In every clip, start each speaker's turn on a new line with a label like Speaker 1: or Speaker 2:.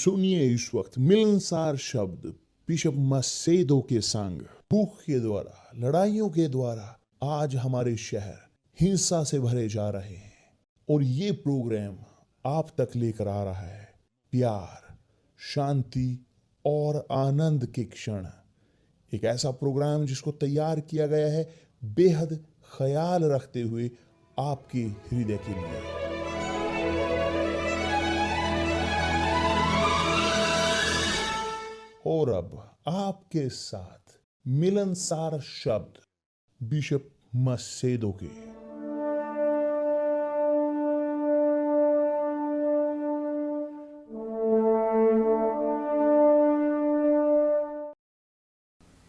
Speaker 1: सुनिए इस वक्त मिलनसार शब्द बिशप मसेदो के संग। भूख के द्वारा, लड़ाइयों के द्वारा आज हमारे शहर हिंसा से भरे जा रहे हैं और ये प्रोग्राम आप तक लेकर आ रहा है प्यार, शांति और आनंद के क्षण। एक ऐसा प्रोग्राम जिसको तैयार किया गया है बेहद ख्याल रखते हुए आपके हृदय के लिए। और अब आपके साथ मिलनसार शब्द बिशप मसेदो के।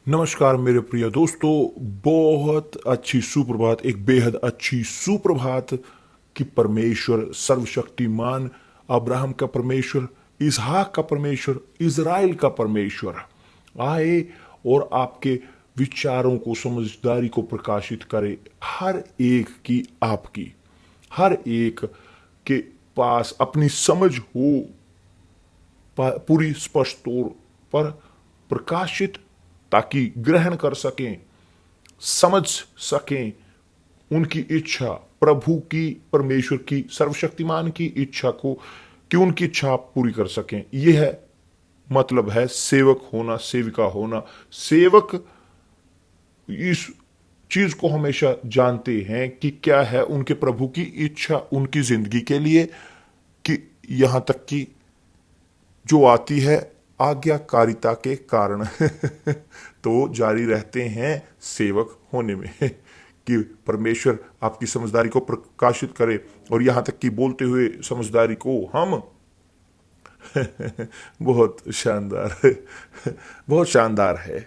Speaker 1: नमस्कार मेरे प्रिय दोस्तों, बहुत अच्छी सुप्रभात, एक बेहद अच्छी सुप्रभात कि परमेश्वर सर्वशक्तिमान, अब्राहम का परमेश्वर, इसहाक का परमेश्वर, इज़राइल का परमेश्वर आए और आपके विचारों को, समझदारी को प्रकाशित करे। हर एक की, आपकी, हर एक के पास अपनी समझ हो पूरी स्पष्ट तौर पर प्रकाशित, ताकि ग्रहण कर सकें, समझ सकें उनकी इच्छा, प्रभु की, परमेश्वर की, सर्वशक्तिमान की इच्छा को, कि उनकी इच्छा आप पूरी कर सकें। यह है मतलब है सेवक होना, सेविका होना। सेवक इस चीज को हमेशा जानते हैं कि क्या है उनके प्रभु की इच्छा उनकी जिंदगी के लिए, कि यहां तक कि जो आती है आज्ञाकारिता के कारण तो जारी रहते हैं सेवक होने में कि परमेश्वर आपकी समझदारी को प्रकाशित करे। और यहां तक कि बोलते हुए समझदारी को हम बहुत शानदार बहुत शानदार है।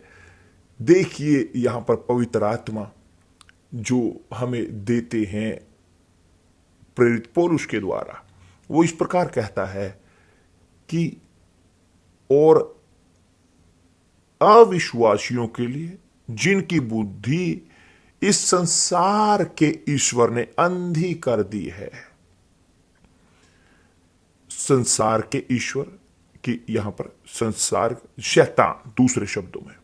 Speaker 1: देखिए यहां पर पवित्र आत्मा जो हमें देते हैं प्रेरित पौलुस के द्वारा, वो इस प्रकार कहता है कि और अविश्वासियों के लिए जिनकी बुद्धि इस संसार के ईश्वर ने अंधी कर दी है। संसार के ईश्वर की यहां पर संसार शैतान, दूसरे शब्दों में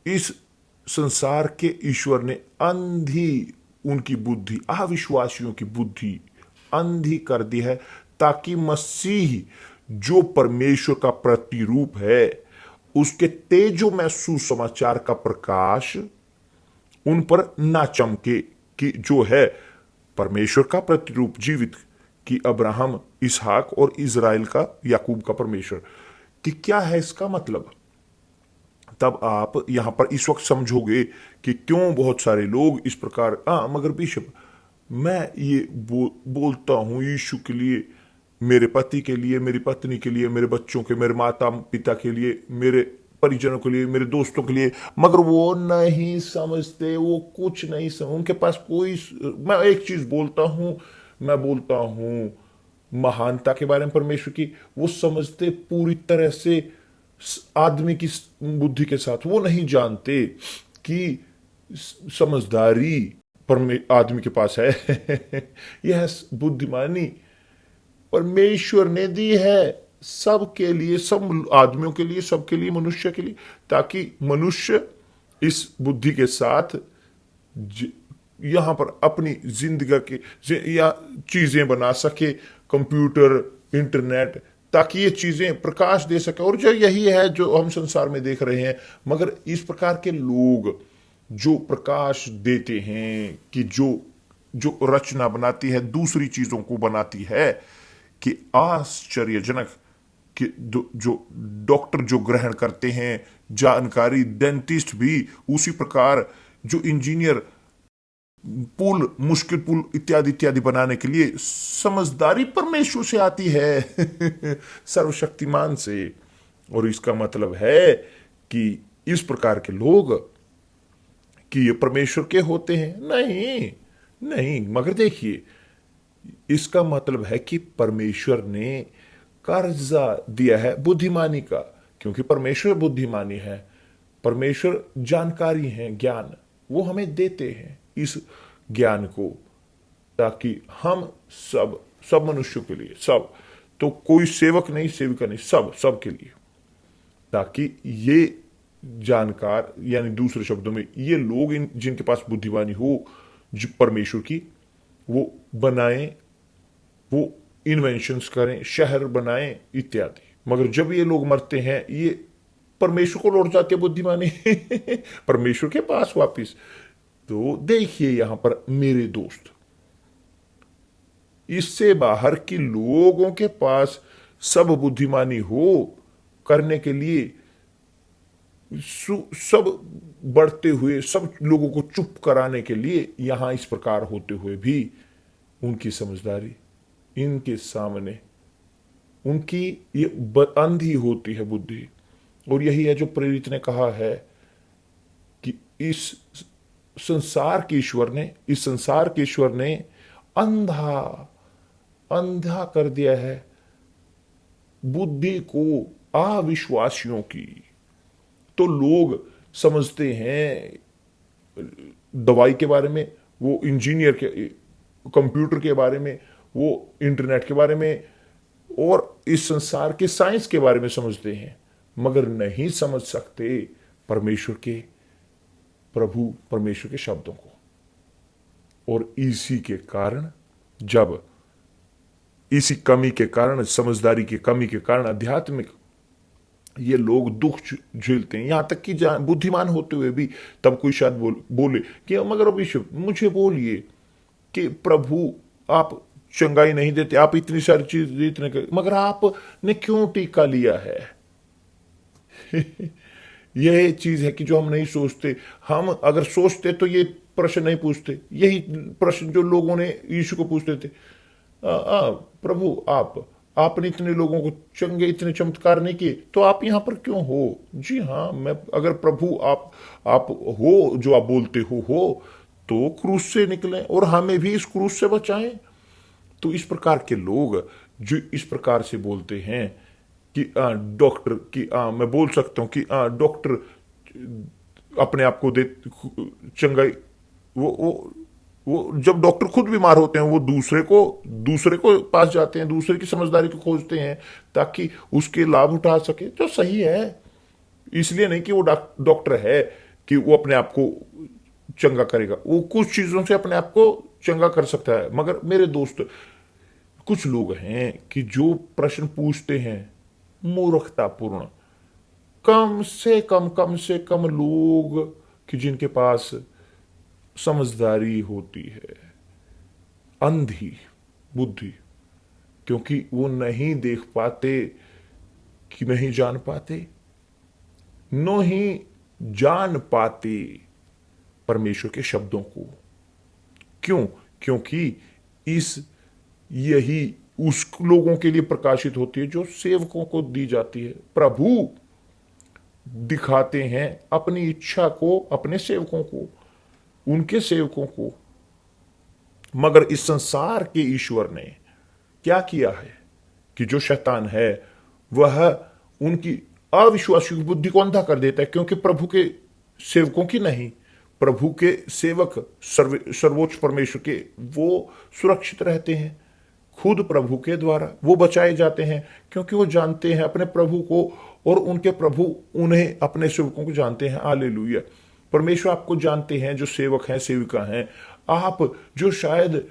Speaker 1: इस संसार के ईश्वर ने अंधी, उनकी बुद्धि, अविश्वासियों की बुद्धि अंधी कर दी है, ताकि मसीह जो परमेश्वर का प्रतिरूप है उसके तेजोमय सुसमाचार का प्रकाश उन पर ना चमके, कि जो है परमेश्वर का प्रतिरूप जीवित, कि अब्राहम, इसहाक और इज़राइल का, याकूब का परमेश्वर। कि क्या है इसका मतलब? तब आप यहां पर इस वक्त समझोगे कि क्यों बहुत सारे लोग इस प्रकार, मगर बिशप मैं ये बोलता हूं यीशु के लिए, मेरे पति के लिए, मेरी पत्नी के लिए, मेरे बच्चों के, मेरे माता पिता के लिए, मेरे परिजनों के लिए, मेरे दोस्तों के लिए, मगर वो नहीं समझते, वो कुछ नहीं समझ, उनके पास कोई। मैं एक चीज बोलता हूं, मैं बोलता हूं महानता के बारे में परमेश्वर की, वो समझते पूरी तरह से आदमी की बुद्धि के साथ। वो नहीं जानते कि समझदारी आदमी के पास है यह बुद्धिमानी परमेश्वर ने दी है सबके लिए, सब आदमियों के लिए, सबके लिए, मनुष्य के लिए, ताकि मनुष्य इस बुद्धि के साथ यहां पर अपनी जिंदगी के या चीजें बना सके, कंप्यूटर, इंटरनेट, ताकि ये चीजें प्रकाश दे सके। और जो यही है जो हम संसार में देख रहे हैं। मगर इस प्रकार के लोग जो प्रकाश देते हैं, कि जो रचना बनाती है, दूसरी चीजों को बनाती है, कि आश्चर्यजनक, कि जो डॉक्टर जो ग्रहण करते हैं जानकारी, डेंटिस्ट भी उसी प्रकार, जो इंजीनियर पुल, मुश्किल पुल इत्यादि इत्यादि बनाने के लिए, समझदारी परमेश्वर से आती है सर्वशक्तिमान से। और इसका मतलब है कि इस प्रकार के लोग कि ये परमेश्वर के होते हैं? नहीं नहीं, मगर देखिए इसका मतलब है कि परमेश्वर ने कर्जा दिया है बुद्धिमानी का, क्योंकि परमेश्वर बुद्धिमानी है, परमेश्वर जानकारी है, ज्ञान वो हमें देते हैं इस ज्ञान को, ताकि हम सब मनुष्यों के लिए, सब तो कोई सेवक नहीं, सेविका नहीं, सब के लिए, ताकि ये जानकार, यानी दूसरे शब्दों में ये लोग जिनके पास बुद्धिमानी हो जो परमेश्वर की, वो बनाएं, वो इन्वेंशंस करें, शहर बनाएं इत्यादि। मगर जब ये लोग मरते हैं, ये परमेश्वर को लौट जाते बुद्धिमानी परमेश्वर के पास वापिस। तो देखिए यहां पर मेरे दोस्त, इससे बाहर की लोगों के पास सब बुद्धिमानी हो करने के लिए, सब बढ़ते हुए सब लोगों को चुप कराने के लिए, यहां इस प्रकार होते हुए भी उनकी समझदारी इनके सामने, उनकी ये अंधी होती है बुद्धि। और यही है जो प्रेरित ने कहा है कि इस संसार के ईश्वर ने अंधा अंधा कर दिया है बुद्धि को अविश्वासियों की। तो लोग समझते हैं दवाई के बारे में, वो इंजीनियर के, कंप्यूटर के बारे में, वो इंटरनेट के बारे में और इस संसार के साइंस के बारे में समझते हैं, मगर नहीं समझ सकते परमेश्वर के, प्रभु परमेश्वर के शब्दों को। और इसी के कारण, जब इसी कमी के कारण, समझदारी की कमी के कारण आध्यात्मिक ये लोग दुख झेलते हैं, यहां तक कि बुद्धिमान होते हुए भी, तब कोई शायद बोले कि मगर अभी मुझे बोलिए कि प्रभु आप चंगाई नहीं देते, आप इतनी सारी चीज इतने, मगर आपने क्यों टीका लिया है यह चीज है कि जो हम नहीं सोचते। हम अगर सोचते तो ये प्रश्न नहीं पूछते। यही प्रश्न जो लोगों ने यीशु को पूछते थे, प्रभु आपने इतने लोगों को चंगे, इतने चमत्कार नहीं किए, तो आप यहां पर क्यों हो? जी हाँ, मैं अगर प्रभु आप हो जो आप बोलते हो तो क्रूस से निकलें और हमें भी इस क्रूस से बचाएं। तो इस प्रकार के लोग जो इस प्रकार से बोलते हैं कि डॉक्टर की, मैं बोल सकता हूं कि डॉक्टर अपने आप को दे चंगाई, वो जब डॉक्टर खुद बीमार होते हैं, वो दूसरे को पास जाते हैं, दूसरे की समझदारी को खोजते हैं ताकि उसके लाभ उठा सके। जो सही है, इसलिए नहीं कि वो डॉक्टर है कि वो अपने आप को चंगा करेगा, वो कुछ चीजों से अपने आप को चंगा कर सकता है। मगर मेरे दोस्त, कुछ लोग हैं कि जो प्रश्न पूछते हैं मूर्खतापूर्ण, कम से कम लोग कि जिनके पास समझदारी होती है, अंधी बुद्धि, क्योंकि वो नहीं देख पाते, कि नहीं जान पाते, नहीं जान पाते परमेश्वर के शब्दों को। क्यों? क्योंकि यही उस लोगों के लिए प्रकाशित होती है जो सेवकों को दी जाती है। प्रभु दिखाते हैं अपनी इच्छा को अपने सेवकों को, उनके सेवकों को। मगर इस संसार के ईश्वर ने क्या किया है कि जो शैतान है वह उनकी अविश्वासी बुद्धि को अंधा कर देता है, क्योंकि प्रभु के सेवकों की नहीं, प्रभु के सेवक सर्वोच्च परमेश्वर के, वो सुरक्षित रहते हैं खुद प्रभु के द्वारा, वो बचाए जाते हैं, क्योंकि वो जानते हैं अपने प्रभु को और उनके प्रभु उन्हें, अपने सेवकों को जानते हैं। हालेलुया। परमेश्वर आपको जानते हैं, जो सेवक हैं, सेविका हैं, आप जो शायद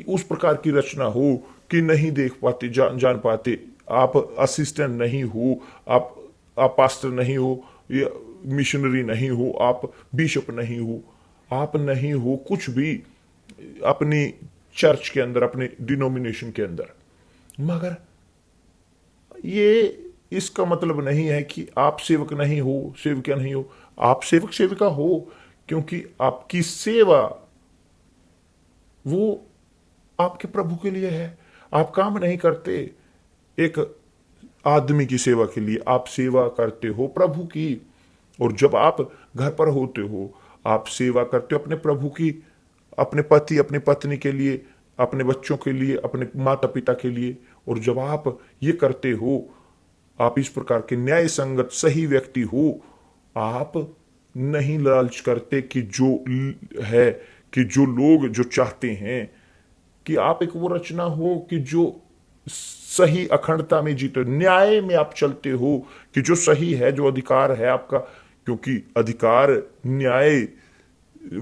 Speaker 1: उस प्रकार की रचना हो कि नहीं देख पाते, जान पाते, आप असिस्टेंट नहीं हो, आप पास्टर नहीं हो, या मिशनरी नहीं हो, आप बिशप नहीं हो, आप नहीं हो कुछ भी अपनी चर्च के अंदर, अपने डिनोमिनेशन के अंदर, मगर ये इसका मतलब नहीं है कि आप सेवक नहीं हो, सेविका नहीं हो। आप सेवक सेविका हो, क्योंकि आपकी सेवा वो आपके प्रभु के लिए है। आप काम नहीं करते एक आदमी की सेवा के लिए, आप सेवा करते हो प्रभु की। और जब आप घर पर होते हो, आप सेवा करते हो अपने प्रभु की, अपने पति अपनी पत्नी के लिए, अपने बच्चों के लिए, अपने माता पिता के लिए। और जब आप ये करते हो, आप इस प्रकार के न्याय संगत सही व्यक्ति हो, आप नहीं लालच करते कि जो है, कि जो लोग जो चाहते हैं कि आप एक वो रचना हो कि जो सही अखंडता में जीते हो, न्याय में आप चलते हो कि जो सही है, जो अधिकार है आपका, क्योंकि अधिकार, न्याय,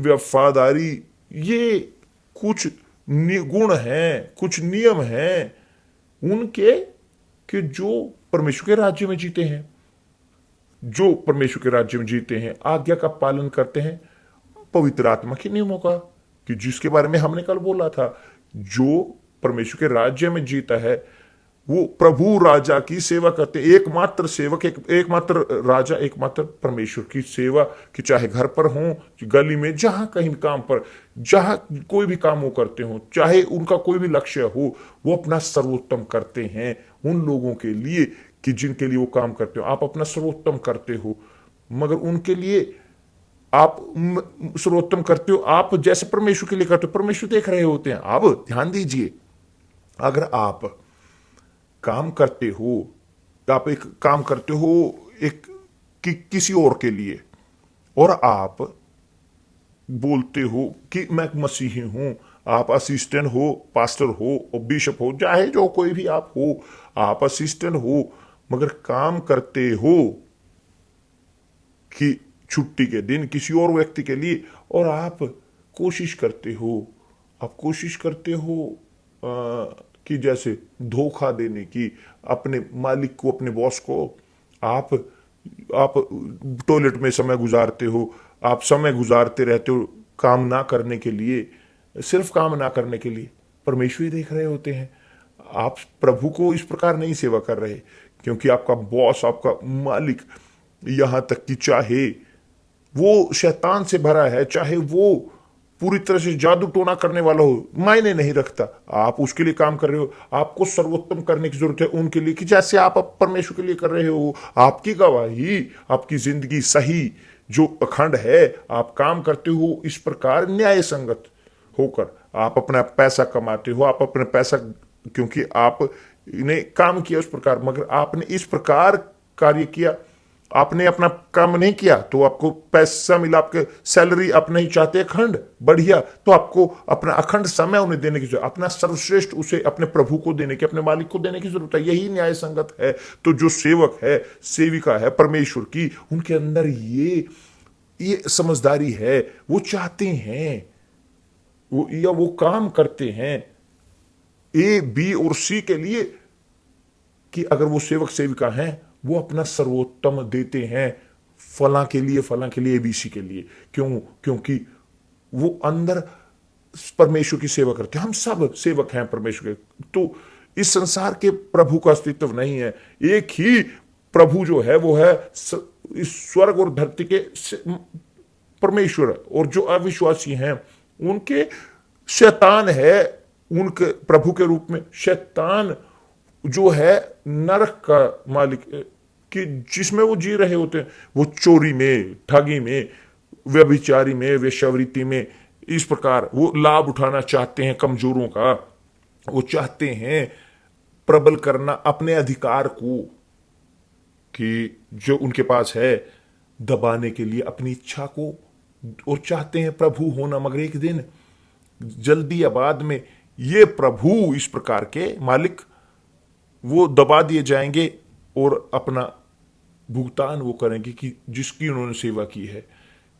Speaker 1: वफादारी, ये कुछ गुण हैं, कुछ नियम हैं उनके, कि जो परमेश्वर के राज्य में जीते हैं, जो परमेश्वर के राज्य में जीते हैं, आज्ञा का पालन करते हैं, पवित्र आत्मा के नियमों का, कि जिसके बारे में हमने कल बोला था, जो परमेश्वर के राज्य में जीता है वो प्रभु राजा की सेवा करते, एकमात्र सेवक, एकमात्र राजा, एकमात्र परमेश्वर की सेवा, कि चाहे घर पर हो, गली में, जहां कहीं काम पर, जहां कोई भी काम वो करते हो, चाहे उनका कोई भी लक्ष्य हो, वो अपना सर्वोत्तम करते हैं उन लोगों के लिए कि जिनके लिए वो काम करते हो। आप अपना सर्वोत्तम करते हो, मगर उनके लिए आप सर्वोत्तम करते हो, आप जैसे परमेश्वर के लिए करते हो, परमेश्वर देख रहे होते हैं। अब ध्यान दीजिए, अगर आप काम करते हो, आप एक काम करते हो एक किसी और के लिए, और आप बोलते हो कि मैं मसीही हूं, आप असिस्टेंट हो, पास्टर हो और बिशप हो, चाहे जो कोई भी आप हो, आप असिस्टेंट हो, मगर काम करते हो कि छुट्टी के दिन किसी और व्यक्ति के लिए, और आप कोशिश करते हो, आप कोशिश करते हो कि जैसे धोखा देने की, अपने मालिक को, अपने बॉस को, आप आप टॉयलेट में समय गुजारते हो, आप समय गुजारते रहते हो काम ना करने के लिए, सिर्फ काम ना करने के लिए। परमेश्वर ही देख रहे होते हैं। आप प्रभु को इस प्रकार नहीं सेवा कर रहे, क्योंकि आपका बॉस, आपका मालिक, यहां तक कि चाहे वो शैतान से भरा है, चाहे वो पूरी तरह से जादू टोना करने वाला हो, मायने नहीं रखता, आप उसके लिए काम कर रहे हो। आपको सर्वोत्तम करने की जरूरत है उनके लिए, कि जैसे आप परमेश्वर के लिए कर रहे हो। आपकी गवाही, आपकी जिंदगी सही, जो अखंड है, आप काम करते हो इस प्रकार न्याय संगत होकर, आप अपना पैसा कमाते हो, आप अपना पैसा, क्योंकि आपने काम किया उस प्रकार, मगर आपने इस प्रकार कार्य किया, आपने अपना काम नहीं किया तो आपको पैसा मिला, आपके सैलरी आप नहीं चाहते अखंड बढ़िया, तो आपको अपना अखंड समय उन्हें देने की जरूरत, अपना सर्वश्रेष्ठ उसे अपने प्रभु को देने की, अपने मालिक को देने की जरूरत है। यही न्याय संगत है। तो जो सेवक है, सेविका है परमेश्वर की, उनके अंदर ये समझदारी है, वो चाहते हैं, वो काम करते हैं ए, बी और सी के लिए, कि अगर वो सेवक सेविका हैं, वो अपना सर्वोत्तम देते हैं फलां के लिए, फलां के लिए, एबीसी के लिए। क्यों? क्योंकि वो अंदर परमेश्वर की सेवा करते हैं। हम सब सेवक हैं परमेश्वर के। तो इस संसार के प्रभु का अस्तित्व नहीं है, एक ही प्रभु जो है वो है इस स्वर्ग और धरती के परमेश्वर। और जो अविश्वासी हैं उनके शैतान है, उनके प्रभु के रूप में शैतान जो है नरक का मालिक, कि जिसमें वो जी रहे होते हैं, वो चोरी में, ठगी में, व्यभिचारी में, वेश्यावृत्ति में, इस प्रकार वो लाभ उठाना चाहते हैं कमजोरों का। वो चाहते हैं प्रबल करना अपने अधिकार को, कि जो उनके पास है दबाने के लिए अपनी इच्छा को, और चाहते हैं प्रभु होना, मगर एक दिन जल्दी या बाद में ये प्रभु इस प्रकार के मालिक वो दबा दिए जाएंगे और अपना भुगतान वो करेंगे कि जिसकी उन्होंने सेवा की है।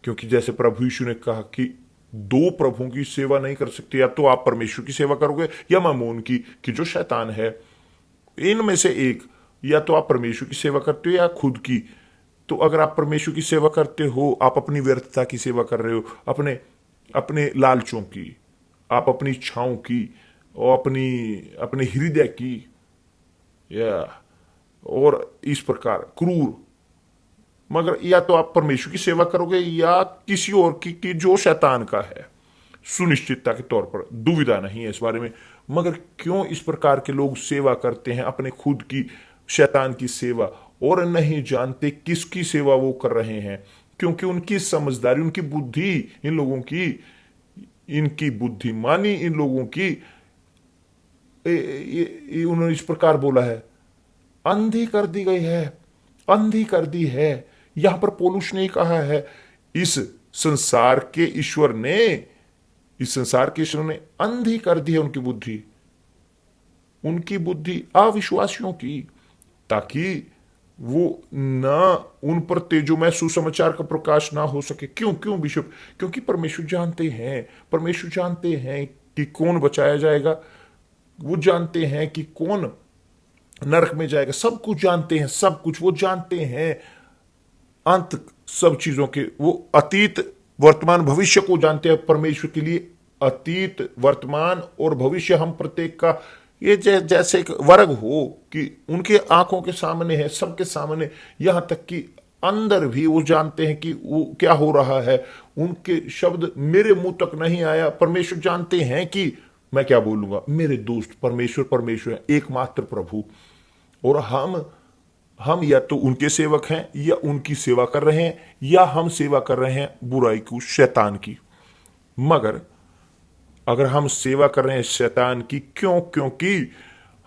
Speaker 1: क्योंकि जैसे प्रभु यीशु ने कहा कि दो प्रभुओं की सेवा नहीं कर सकते, या तो आप परमेश्वर की सेवा करोगे या मामून की, कि जो शैतान है। इनमें से एक, या तो आप परमेश्वर की सेवा करते हो या खुद की। तो अगर आप परमेश्वर की सेवा करते हो, आप अपनी व्यर्थता की सेवा कर रहे हो, अपने अपने लालचों की, आप अपनी इच्छाओं की, और अपने हृदय की, या और इस प्रकार क्रूर। मगर या तो आप परमेश्वर की सेवा करोगे या किसी और की जो शैतान का है, सुनिश्चितता के तौर पर, दुविधा नहीं है इस बारे में। मगर क्यों इस प्रकार के लोग सेवा करते हैं अपने खुद की, शैतान की सेवा, और नहीं जानते किसकी सेवा वो कर रहे हैं? क्योंकि उनकी समझदारी, उनकी बुद्धि, इन लोगों की, इनकी बुद्धिमानी, इन लोगों की, उन्होंने इस प्रकार बोला है, अंधी कर दी गई है, अंधी कर दी है। यहां पर पौलुस ने कहा है, इस संसार के ईश्वर ने अंधी कर दी है उनकी बुद्धि। उनकी बुद्धि अविश्वासियों की, ताकि वो ना उन पर तेजोमय सुसमाचार का प्रकाश ना हो सके। क्यों क्यों बिशप? क्योंकि परमेश्वर जानते हैं कि कौन बचाया जाएगा, वो जानते हैं कि कौन नरक में जाएगा, सब कुछ जानते हैं, सब कुछ वो जानते हैं। अंत सब चीजों के वो अतीत वर्तमान भविष्य को जानते हैं। परमेश्वर के लिए अतीत वर्तमान और भविष्य हम प्रत्येक का ये जैसे एक वर्ग हो कि उनके आंखों के सामने है, सबके सामने, यहां तक कि अंदर भी वो जानते हैं कि वो क्या हो रहा है। उनके शब्द मेरे मुंह तक नहीं आया, परमेश्वर जानते हैं कि मैं क्या बोलूंगा। मेरे दोस्त, परमेश्वर है, एकमात्र प्रभु। और हम या तो उनके सेवक हैं या उनकी सेवा कर रहे हैं, या हम सेवा कर रहे हैं बुराई को, शैतान की। मगर अगर हम सेवा कर रहे हैं शैतान की, क्यों? क्योंकि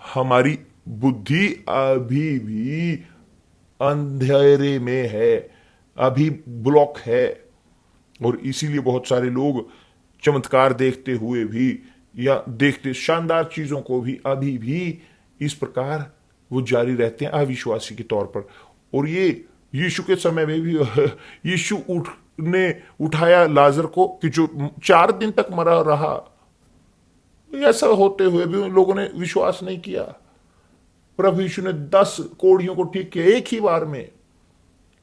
Speaker 1: हमारी बुद्धि अभी भी अंधेरे में है, अभी ब्लॉक है। और इसीलिए बहुत सारे लोग चमत्कार देखते हुए भी या देखते शानदार चीजों को भी अभी भी इस प्रकार वो जारी रहते हैं अविश्वासी के तौर पर। और ये यीशु के समय में भी यीशु ने उठाया लाजर को कि जो 4 दिन तक मरा रहा, ऐसा होते हुए भी उन लोगों ने विश्वास नहीं किया। प्रभु यीशु ने 10 कोढ़ियों को ठीक किया एक ही बार में,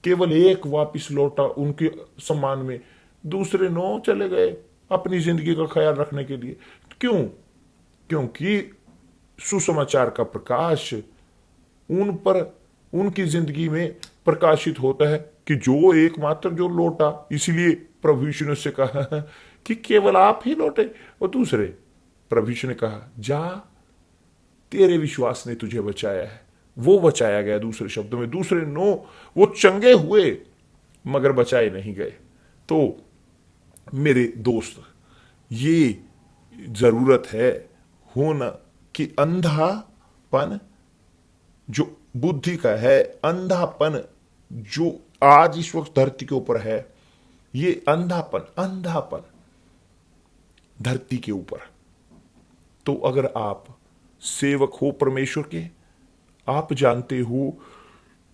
Speaker 1: केवल एक वापिस लौटा उनके सम्मान में, दूसरे 9 चले गए अपनी जिंदगी का ख्याल रखने के लिए। क्यों? क्योंकि सुसमाचार का प्रकाश उन पर, उनकी जिंदगी में प्रकाशित होता है कि जो एकमात्र जो लौटा। इसीलिए प्रभु यीशु ने उससे कहा कि केवल आप ही लौटे। और दूसरे, प्रभु यीशु ने कहा जा, तेरे विश्वास ने तुझे बचाया है। वो बचाया गया, दूसरे शब्दों में। दूसरे 9 वो चंगे हुए मगर बचाए नहीं गए। तो मेरे दोस्त, ये जरूरत है होना कि अंधापन जो बुद्धि का है, अंधापन जो आज इस वक्त धरती के ऊपर है, ये अंधापन धरती के ऊपर। तो अगर आप सेवक हो परमेश्वर के, आप जानते हो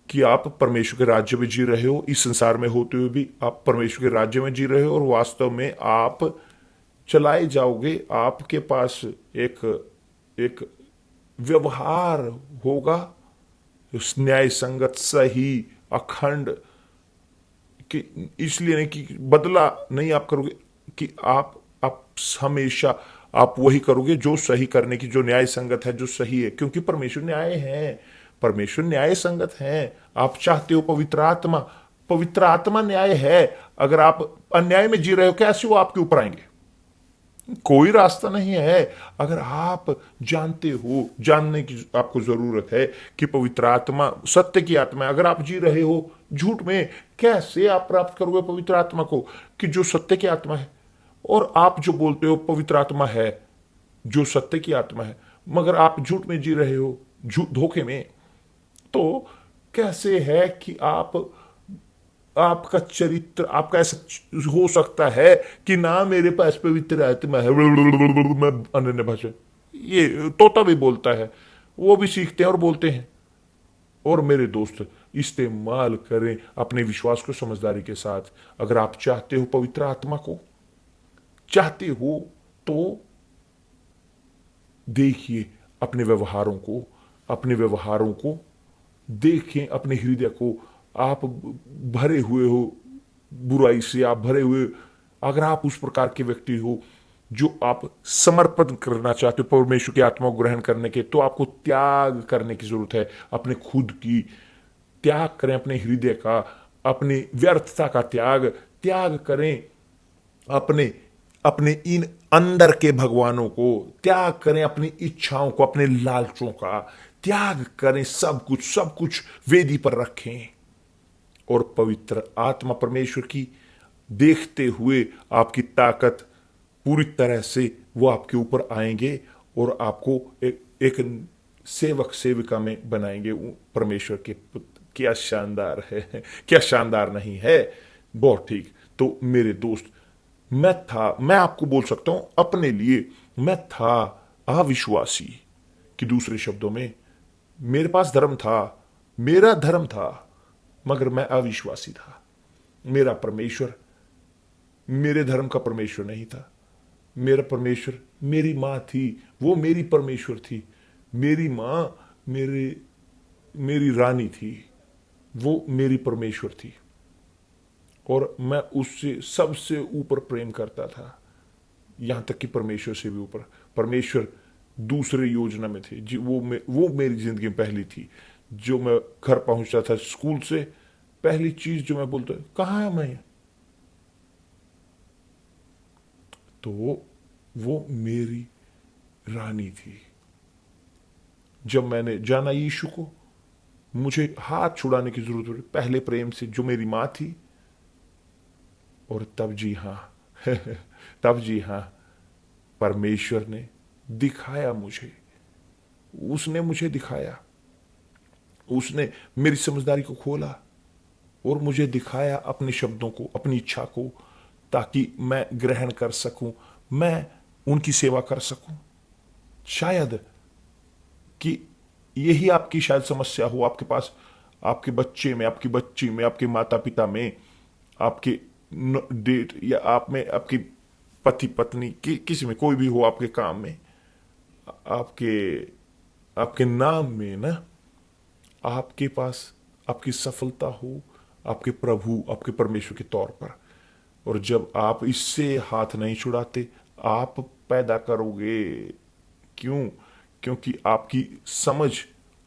Speaker 1: कि आप परमेश्वर के राज्य में जी रहे हो, इस संसार में होते हुए भी आप परमेश्वर के राज्य में जी रहे हो, और वास्तव में आप चलाए जाओगे। आपके पास एक व्यवहार होगा न्याय संगत, सही, अखंड, कि इसलिए नहीं कि बदला नहीं आप करोगे, कि आप हमेशा आप वही करोगे जो सही करने की, जो न्याय संगत है, जो सही है। क्योंकि परमेश्वर न्याय है, परमेश्वर न्याय संगत है। आप चाहते हो पवित्र आत्मा न्याय है। अगर आप अन्याय में जी रहे हो, कैसे वो आपके ऊपर आएंगे? कोई रास्ता नहीं है। अगर आप जानते हो, जानने की आपको जरूरत है कि पवित्र आत्मा सत्य की आत्मा है। अगर आप जी रहे हो झूठ में, कैसे आप प्राप्त करोगे पवित्र आत्मा को, कि जो सत्य की आत्मा है? और आप जो बोलते हो पवित्र आत्मा है, जो सत्य की आत्मा है, मगर आप झूठ में जी रहे हो, धोखे में, तो कैसे है कि आपका चरित्र, आपका ऐसा हो सकता है कि ना मेरे पास पवित्र आत्मा है, मैं अन्य भाषा, ये तोता भी बोलता है, वो भी सीखते हैं और बोलते हैं। और मेरे दोस्त, इस्तेमाल करें अपने विश्वास को समझदारी के साथ। अगर आप चाहते हो पवित्र आत्मा को, चाहते हो, तो देखिए अपने व्यवहारों को देखें, अपने हृदय को। आप भरे हुए हो बुराई से, आप भरे हुए, अगर आप उस प्रकार के व्यक्ति हो जो आप समर्पण करना चाहते हो परमेश्वर की आत्मा को ग्रहण करने के, तो आपको त्याग करने की जरूरत है। अपने खुद की त्याग करें, अपने हृदय का, अपनी व्यर्थता का त्याग करें, अपने इन अंदर के भगवानों को त्याग करें, अपनी इच्छाओं को, अपने लालचों का त्याग करें। सब कुछ वेदी पर रखें, और पवित्र आत्मा परमेश्वर की देखते हुए आपकी ताकत पूरी तरह से वो आपके ऊपर आएंगे और आपको एक सेवक सेविका में बनाएंगे परमेश्वर के पुत्र। क्या शानदार है, क्या शानदार नहीं है? बहुत ठीक। तो मेरे दोस्त, मैं आपको बोल सकता हूं अपने लिए, मैं था अविश्वासी, कि दूसरे शब्दों में मेरे पास धर्म था, मेरा धर्म था, मगर मैं अविश्वासी था। मेरा परमेश्वर मेरे धर्म का परमेश्वर नहीं था। मेरा परमेश्वर मेरी माँ थी, वो मेरी परमेश्वर थी। मेरी माँ मेरे मेरी रानी थी, वो मेरी परमेश्वर थी। और मैं उससे सबसे ऊपर प्रेम करता था, यहां तक कि परमेश्वर से भी ऊपर। परमेश्वर दूसरे योजना में थे जी, वो मेरी जिंदगी में पहली थी। जो मैं घर पहुंचता था स्कूल से, पहली चीज जो मैं बोलता, कहाँ है मैं, तो वो मेरी रानी थी। जब मैंने जाना यीशु को, मुझे हाथ छुड़ाने की जरूरत पड़ी पहले प्रेम से जो मेरी माँ थी। और तब जी हाँ तब जी हाँ, परमेश्वर ने दिखाया मुझे, उसने मुझे दिखाया, उसने मेरी समझदारी को खोला और मुझे दिखाया अपने शब्दों को, अपनी इच्छा को, ताकि मैं ग्रहण कर सकूं, मैं उनकी सेवा कर सकूं। शायद कि यही आपकी शायद समस्या हो आपके पास, आपके बच्चे में, आपकी बच्ची में, आपके माता पिता में, आपके डेट, या आप में, आपकी पति पत्नी किसी में, कोई भी हो, आपके काम में, आपके आपके नाम में ना, आपके पास आपकी सफलता हो आपके प्रभु, आपके परमेश्वर के तौर पर। और जब आप इससे हाथ नहीं छुड़ाते, आप पैदा करोगे। क्यों? क्योंकि आपकी समझ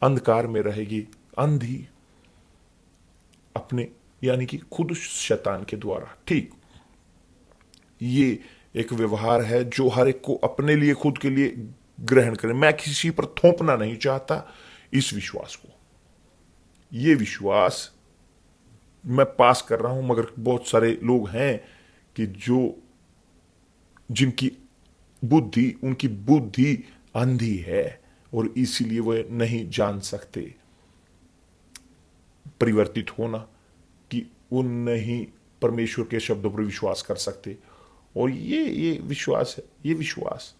Speaker 1: अंधकार में रहेगी, अंधी, अपने यानी कि खुद शैतान के द्वारा। ठीक, ये एक व्यवहार है जो हर एक को अपने लिए, खुद के लिए ग्रहण करें। मैं किसी पर थोपना नहीं चाहता इस विश्वास को। ये विश्वास मैं पास कर रहा हूं, मगर बहुत सारे लोग हैं कि जो जिनकी बुद्धि, उनकी बुद्धि अंधी है और इसीलिए वे नहीं जान सकते परिवर्तित होना, कि वो नहीं परमेश्वर के शब्दों पर विश्वास कर सकते। और ये विश्वास है, ये विश्वास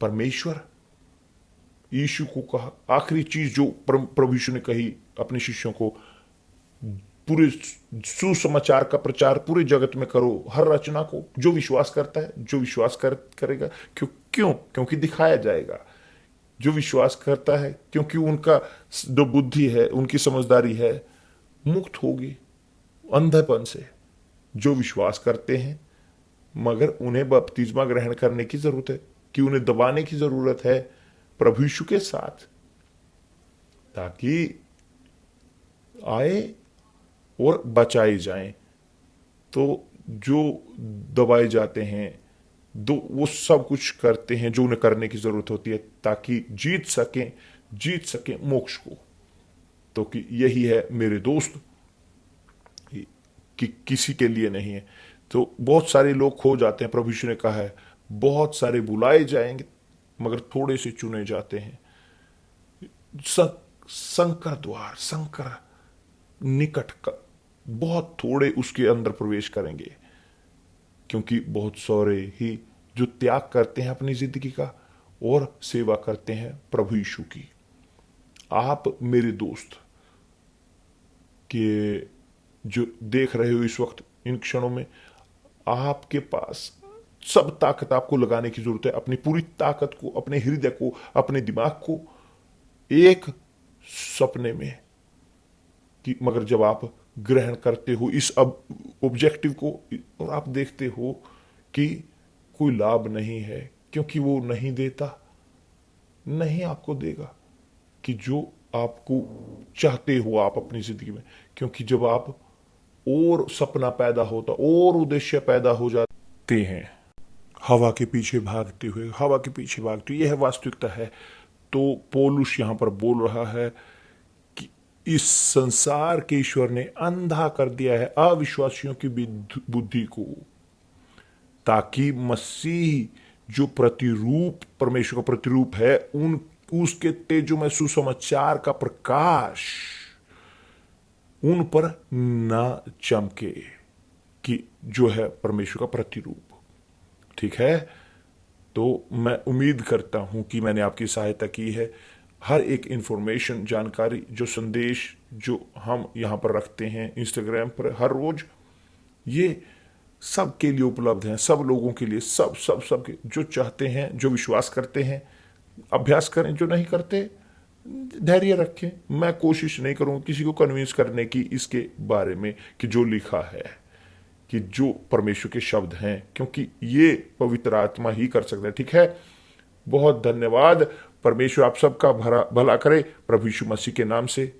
Speaker 1: परमेश्वर यीशु को कहा, आखिरी चीज जो प्रभु यीशु ने कही अपने शिष्यों को, पूरे सुसमाचार का प्रचार पूरे जगत में करो, हर रचना को, जो विश्वास करता है, जो विश्वास करेगा, क्योंकि दिखाया जाएगा। जो विश्वास करता है, क्योंकि उनका जो बुद्धि है, उनकी समझदारी है, मुक्त होगी अंधेपन से। जो विश्वास करते हैं, मगर उन्हें बपतिस्मा ग्रहण करने की जरूरत है, कि उन्हें दबाने की जरूरत है प्रभु यीशु के साथ, ताकि आए और बचाए जाएं। तो जो दबाए जाते हैं, दो वो सब कुछ करते हैं जो उन्हें करने की जरूरत होती है, ताकि जीत सकें मोक्ष को। तो कि यही है मेरे दोस्त, कि किसी के लिए नहीं है। तो बहुत सारे लोग खो जाते हैं। प्रभु यीशु ने कहा है, बहुत सारे बुलाए जाएंगे मगर थोड़े से चुने जाते हैं। संकर निकट का, बहुत थोड़े उसके अंदर प्रवेश करेंगे, क्योंकि बहुत सारे ही जो त्याग करते हैं अपनी जिंदगी का और सेवा करते हैं प्रभु यीशु की। आप मेरे दोस्त के जो देख रहे हो इस वक्त, इन क्षणों में, आपके पास सब ताकत आपको लगाने की जरूरत है, अपनी पूरी ताकत को, अपने हृदय को, अपने दिमाग को, एक सपने में, कि मगर जब आप ग्रहण करते हो इस अब ऑब्जेक्टिव को, और आप देखते हो कि कोई लाभ नहीं है, क्योंकि वो नहीं देता, नहीं आपको देगा कि जो आपको चाहते हो आप अपनी जिंदगी में। क्योंकि जब आप और सपना पैदा होता, और उद्देश्य पैदा हो जाते हैं, हवा के पीछे भागते हुए, हवा के पीछे भागते हुए, यह वास्तविकता है। तो पौलुस यहां पर बोल रहा है कि इस संसार के ईश्वर ने अंधा कर दिया है अविश्वासियों की बुद्धि को, ताकि मसीह जो प्रतिरूप, परमेश्वर का प्रतिरूप है, उन उसके तेजोमय सुसमाचार का प्रकाश उन पर ना चमके, कि जो है परमेश्वर का प्रतिरूप। ठीक है, तो मैं उम्मीद करता हूं कि मैंने आपकी सहायता की है। हर एक इंफॉर्मेशन, जानकारी, जो संदेश जो हम यहाँ पर रखते हैं इंस्टाग्राम पर हर रोज, ये सब के लिए उपलब्ध हैं, सब लोगों के लिए, सब सब सब के, जो चाहते हैं, जो विश्वास करते हैं अभ्यास करें, जो नहीं करते धैर्य रखें। मैं कोशिश नहीं करूँगा किसी को कन्विंस करने की इसके बारे में कि जो लिखा है, कि जो परमेश्वर के शब्द हैं, क्योंकि ये पवित्र आत्मा ही कर सकता है। ठीक है, बहुत धन्यवाद। परमेश्वर आप सबका भला करे प्रभु यीशु मसीह के नाम से,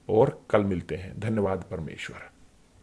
Speaker 1: और कल मिलते हैं। धन्यवाद परमेश्वर।